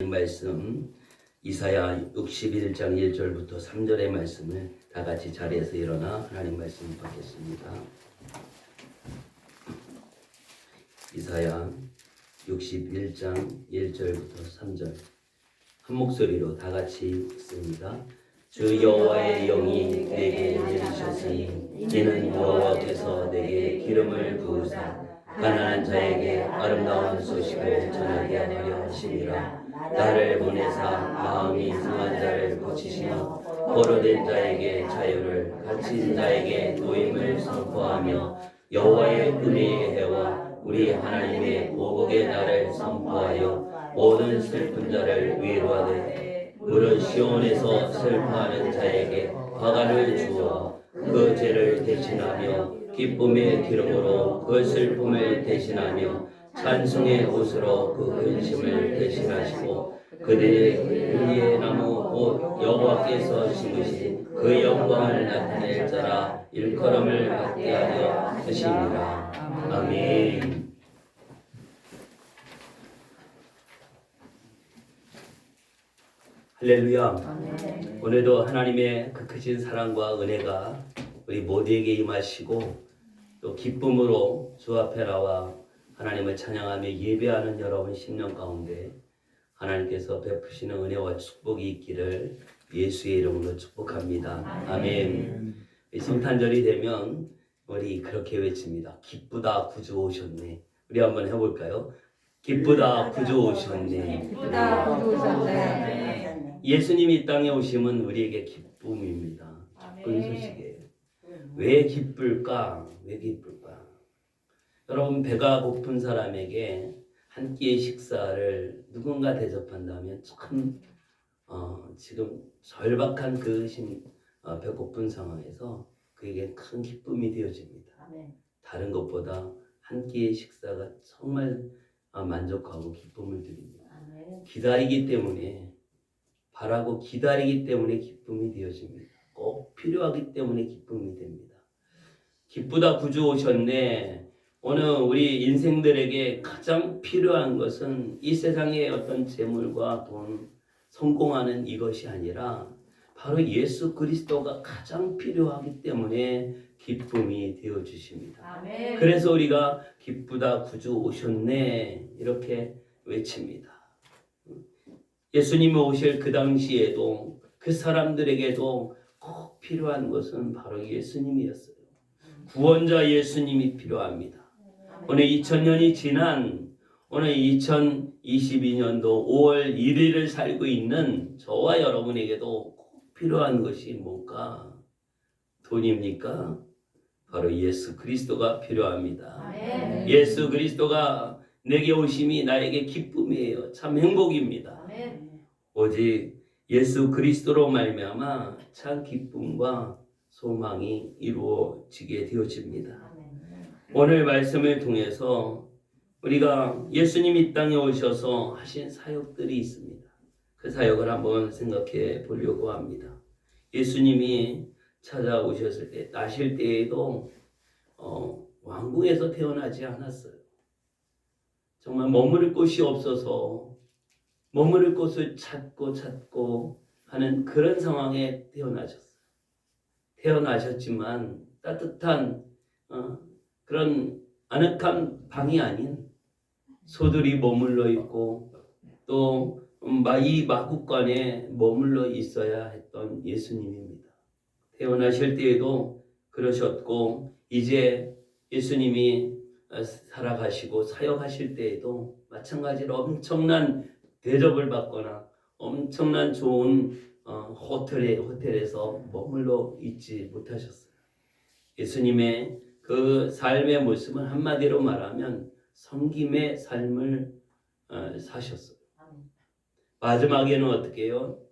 말씀 이사야 61장 1절부터 3절의 말씀을 다 같이 자리에서 일어나 하나님 말씀 받겠습니다. 이사야 61장 1절부터 3절 한 목소리로 다 같이 읽습니다. 주 여호와의 영이 내게 내리셨으니 이는 여호와께서 내게 기름을 부으사 가난한 자에게 아름다운 소식을 전하게 하려 하심이라. 나를 보내사 마음이 상한 자를 고치시며 포로된 자에게 자유를, 갇힌 자에게 노임을 선포하며 여호와의 은혜의 해와 우리 하나님의 보복의 날을 선포하여 모든 슬픈 자를 위로하되 무릇 시온에서 슬퍼하는 자에게 화관을 주어 그 죄를 대신하며 기쁨의 기름으로 그 슬픔을 대신하며 찬송의 옷으로 그 근심을 대신하시고 그들의 의의 나무 곧 여호와께서 심으신 그 영광을 나타낼 자라 일컬음을 받게 하려 하심이라. 아멘. 할렐루야. 아멘. 오늘도 하나님의 그 크신 사랑과 은혜가 우리 모두에게 임하시고 또 기쁨으로 주 앞에 나와 하나님을 찬양하며 예배하는 여러분 심령 가운데 하나님께서 베푸시는 은혜와 축복이 있기를 예수의 이름으로 축복합니다. 아멘. 성탄절이 되면 우리 그렇게 외칩니다. 기쁘다 구주 오셨네. 우리 한번 해볼까요? 기쁘다 구주 오셨네. 기쁘다 구주 오셨네. 예수님이 이 땅에 오심은 우리에게 기쁨입니다. 기쁜 소식이에요. 왜 기쁠까? 왜 기쁠까? 여러분, 배가 고픈 사람에게 한 끼의 식사를 누군가 대접한다면 참 지금 절박한 그 배고픈 상황에서 그에게 큰 기쁨이 되어집니다. 다른 것보다 한 끼의 식사가 정말 만족하고 기쁨을 드립니다. 기다리기 때문에, 바라고 기다리기 때문에 기쁨이 되어집니다. 꼭 필요하기 때문에 기쁨이 됩니다. 기쁘다 구주 오셨네. 오늘 우리 인생들에게 가장 필요한 것은 이 세상의 어떤 재물과 돈, 성공하는 이것이 아니라 바로 예수 그리스도가 가장 필요하기 때문에 기쁨이 되어 주십니다. 그래서 우리가 기쁘다 구주 오셨네 이렇게 외칩니다. 예수님이 오실 그 당시에도 그 사람들에게도 꼭 필요한 것은 바로 예수님이었어요. 구원자 예수님이 필요합니다. 오늘 2000년이 지난 오늘 2022년도 5월 1일을 살고 있는 저와 여러분에게도 꼭 필요한 것이 뭘까? 돈입니까? 바로 예수 그리스도가 필요합니다. 예수 그리스도가 내게 오심이 나에게 기쁨이에요. 참 행복입니다. 오직 예수 그리스도로 말미암아 참 기쁨과 소망이 이루어지게 되어집니다. 오늘 말씀을 통해서 우리가 예수님이 이 땅에 오셔서 하신 사역들이 있습니다. 그 사역을 한번 생각해 보려고 합니다. 예수님이 찾아오셨을 때, 나실 때에도 왕궁에서 태어나지 않았어요. 정말 머무를 곳이 없어서 머무를 곳을 찾고 하는 그런 상황에 태어나셨지만 따뜻한 그런 아늑한 방이 아닌 소들이 머물러 있고 또 이 마국간에 머물러 있어야 했던 예수님입니다. 태어나실 때에도 그러셨고 이제 예수님이 살아가시고 사역하실 때에도 마찬가지로 엄청난 대접을 받거나 엄청난 좋은 호텔에서 머물러 있지 못하셨어요. 예수님의 그 삶의 모습은 한마디로 말하면 섬김의 삶을 사셨어요. 마지막에는 어떻게 해요?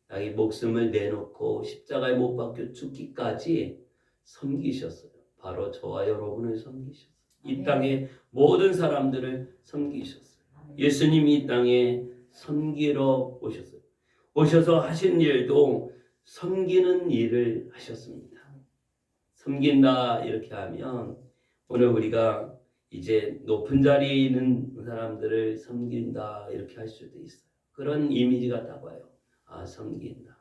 자기 목숨을 내놓고 십자가에 못 박혀 죽기까지 섬기셨어요. 바로 저와 여러분을 섬기셨어요. 이 땅의 모든 사람들을 섬기셨어요. 예수님이 이 땅에 섬기러 오셨어요. 오셔서 하신 일도 섬기는 일을 하셨습니다. 섬긴다 이렇게 하면 오늘 우리가 이제 높은 자리에 있는 사람들을 섬긴다 이렇게 할 수도 있어요. 그런 이미지가 딱 와요. 아, 섬긴다.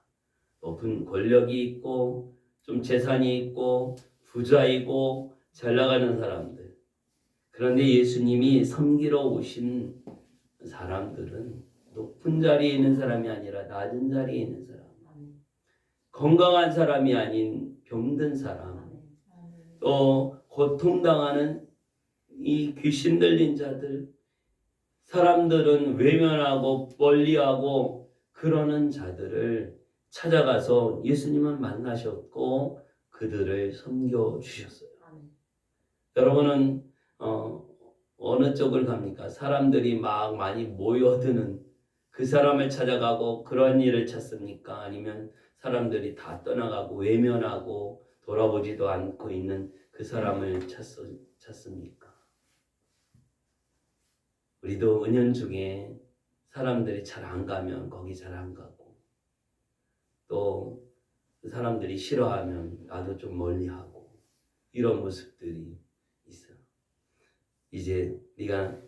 높은 권력이 있고 좀 재산이 있고 부자이고 잘 나가는 사람들. 그런데 예수님이 섬기러 오신 사람들은 높은 자리에 있는 사람이 아니라 낮은 자리에 있는 사람, 건강한 사람이 아닌 병든 사람, 또 고통당하는 이 귀신 들린 자들, 사람들은 외면하고 멀리하고 그러는 자들을 찾아가서 예수님은 만나셨고 그들을 섬겨주셨어요. 여러분은 어느 쪽을 갑니까? 사람들이 막 많이 모여드는 그 사람을 찾아가고 그런 일을 찾습니까? 아니면 사람들이 다 떠나가고 외면하고 돌아보지도 않고 있는 그 사람을 찾습니까? 우리도 은연중에 사람들이 잘 안 가면 거기 잘 안 가고 또 사람들이 싫어하면 나도 좀 멀리하고 이런 모습들이 있어요. 이제 네가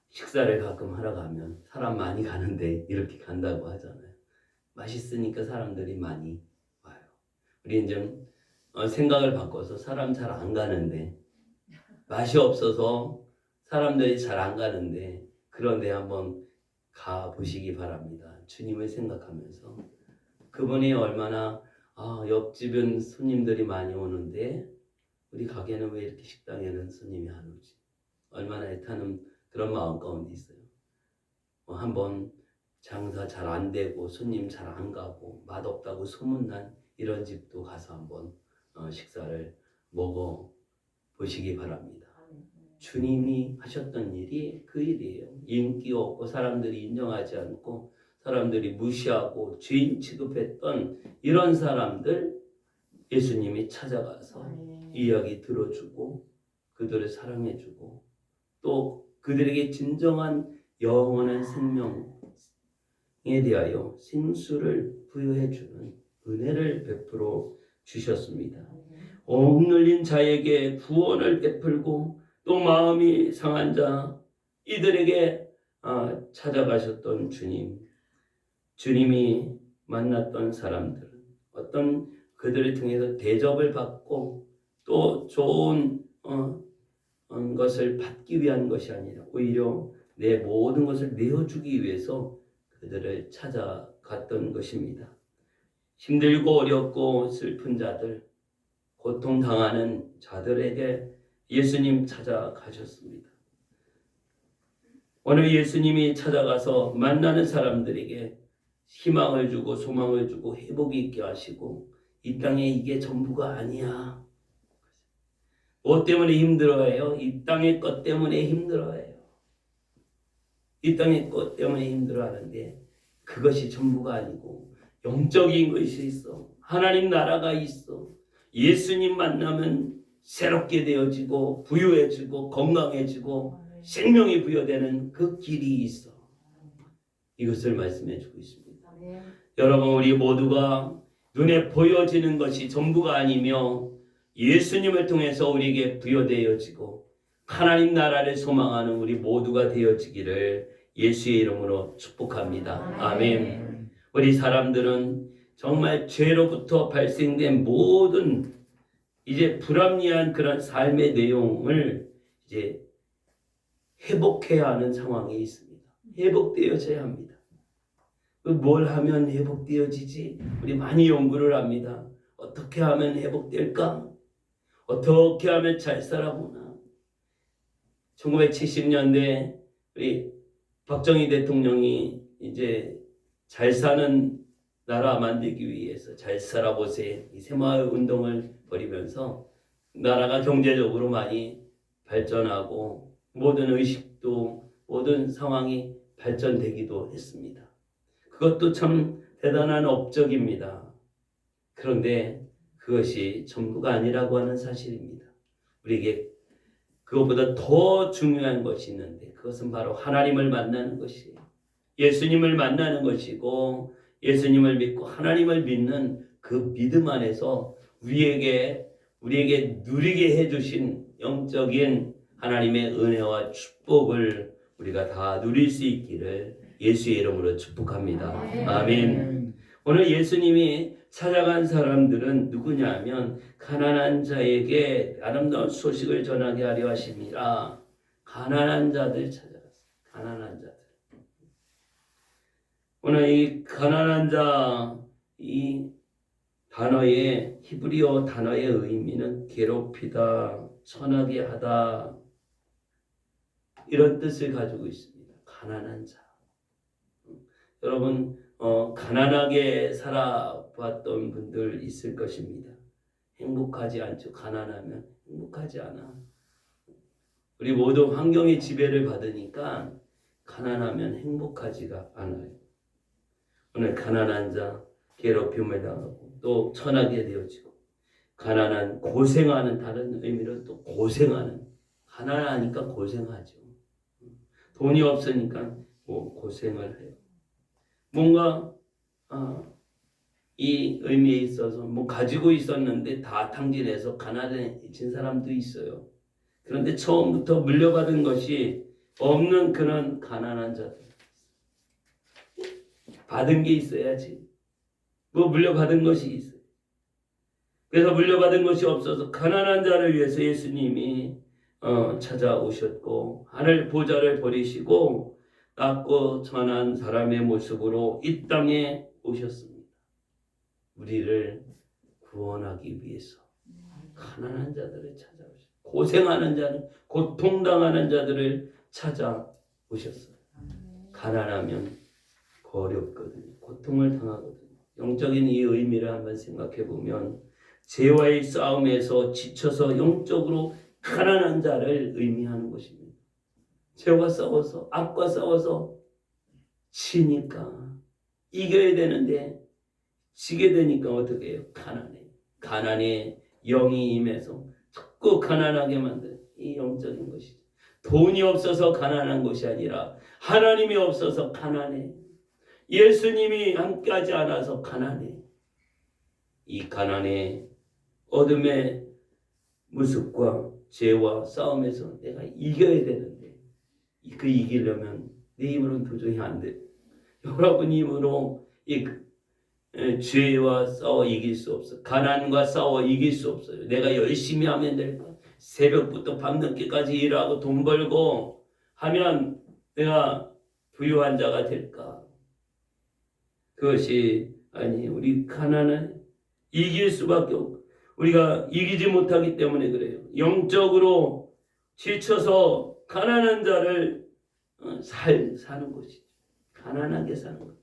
식사를 가끔 하러 가면 사람 많이 가는데 이렇게 간다고 하잖아요. 맛있으니까 사람들이 많이 와요. 우리 이제 생각을 바꿔서 사람 잘 안 가는데 맛이 없어서 사람들이 잘 안 가는데 그런데 한번 가 보시기 바랍니다. 주님을 생각하면서 그분이 얼마나 옆집은 손님들이 많이 오는데 우리 가게는 왜 이렇게 식당에는 손님이 안 오지? 얼마나 애타는 그런 마음 가운데 있어요. 한번 장사 잘 안 되고 손님 잘 안 가고 맛없다고 소문난 이런 집도 가서 한번 식사를 먹어 보시기 바랍니다. 주님이 하셨던 일이 그 일이에요. 인기 없고 사람들이 인정하지 않고 사람들이 무시하고 죄인 취급했던 이런 사람들 예수님이 찾아가서 이야기 들어주고 그들을 사랑해주고 또 그들에게 진정한 영원한 생명에 대하여 생수를 부여해주는 은혜를 베풀어 주셨습니다. 억눌린 자에게 구원을 베풀고 또 마음이 상한 자 이들에게 찾아가셨던 주님이 만났던 사람들은 어떤 그들을 통해서 대접을 받고 또 좋은 것을 받기 위한 것이 아니라 오히려 내 모든 것을 내어주기 위해서 그들을 찾아갔던 것입니다. 힘들고 어렵고 슬픈 자들, 고통당하는 자들에게 예수님 찾아가셨습니다. 오늘 예수님이 찾아가서 만나는 사람들에게 희망을 주고 소망을 주고 회복이 있게 하시고 이 땅에 이게 전부가 아니야. 뭐 때문에 힘들어해요? 이 땅의 것 때문에 힘들어해요. 이 땅의 것 때문에 힘들어하는데 그것이 전부가 아니고 영적인 것이 있어. 하나님 나라가 있어. 예수님 만나면 새롭게 되어지고 부유해지고 건강해지고 생명이 부여되는 그 길이 있어. 이것을 말씀해 주고 있습니다. 여러분 우리 모두가 눈에 보여지는 것이 전부가 아니며 예수님을 통해서 우리에게 부여되어지고 하나님 나라를 소망하는 우리 모두가 되어지기를 예수의 이름으로 축복합니다. 아멘. 우리 사람들은 정말 죄로부터 발생된 모든 이제 불합리한 그런 삶의 내용을 이제 회복해야 하는 상황에 있습니다. 회복되어져야 합니다. 뭘 하면 회복되어지지? 우리 많이 연구를 합니다. 어떻게 하면 회복될까? 어떻게 하면 잘 살아보나? 1970년대 우리 박정희 대통령이 이제 잘 사는 나라 만들기 위해서 잘 살아보세요. 이 새마을 운동을 벌이면서 나라가 경제적으로 많이 발전하고 모든 의식도 모든 상황이 발전되기도 했습니다. 그것도 참 대단한 업적입니다. 그런데 그것이 전부가 아니라고 하는 사실입니다. 우리에게 그것보다 더 중요한 것이 있는데 그것은 바로 하나님을 만나는 것이에요. 예수님을 만나는 것이고 예수님을 믿고 하나님을 믿는 그 믿음 안에서 우리에게 누리게 해주신 영적인 하나님의 은혜와 축복을 우리가 다 누릴 수 있기를 예수의 이름으로 축복합니다. 아멘. 오늘 예수님이 찾아간 사람들은 누구냐 하면 가난한 자에게 아름다운 소식을 전하게 하려 하십니다. 가난한 자들 찾아갔어요. 가난한 자들. 오늘 이 가난한 자 이 단어의 히브리어 단어의 의미는 괴롭히다, 천하게 하다 이런 뜻을 가지고 있습니다. 가난한 자. 여러분 가난하게 살아봤던 분들 있을 것입니다. 행복하지 않죠. 가난하면 행복하지 않아. 우리 모두 환경의 지배를 받으니까 가난하면 행복하지가 않아요. 오늘 가난한 자, 괴롭힘을 당하고 또 천하게 되어지고 가난한 고생하는 다른 의미로 또 고생하는 가난하니까 고생하죠. 돈이 없으니까 고생을 해요. 뭔가 이 의미에 있어서 가지고 있었는데 다 탕진해서 가난해진 사람도 있어요. 그런데 처음부터 물려받은 것이 없는 그런 가난한 자들. 받은 게 있어야지. 물려받은 것이 있어요. 그래서 물려받은 것이 없어서 가난한 자를 위해서 예수님이 찾아오셨고 하늘 보좌를 버리시고 낮고 천한 사람의 모습으로 이 땅에 오셨습니다. 우리를 구원하기 위해서 가난한 자들을 찾아오셨어요. 고생하는 자는 고통당하는 자들을 찾아오셨어요. 가난하면 어렵거든요. 고통을 당하거든요. 영적인 이 의미를 한번 생각해 보면 죄와의 싸움에서 지쳐서 영적으로 가난한 자를 의미하는 것입니다. 죄와 싸워서 악과 싸워서 지니까 이겨야 되는데 지게 되니까 어떻게 해요? 가난에 영이 임해서 자꾸 가난하게 만든 이 영적인 것이죠. 돈이 없어서 가난한 것이 아니라 하나님이 없어서 가난해. 예수님이 함께하지 않아서 가난해. 이 가난의 어둠의 모습과 죄와 싸움에서 내가 이겨야 되는데 그 이기려면 내 힘으로는 도저히 안 돼. 여러분 힘으로 이 죄와 싸워 이길 수 없어. 가난과 싸워 이길 수 없어요. 내가 열심히 하면 될까? 새벽부터 밤늦게까지 일하고 돈 벌고 하면 내가 부유한 자가 될까? 그것이 아니, 우리 가난은 이길 수밖에 없고 우리가 이기지 못하기 때문에 그래요. 영적으로 지쳐서 가난한 자를 사는 것이죠. 가난하게 사는 것.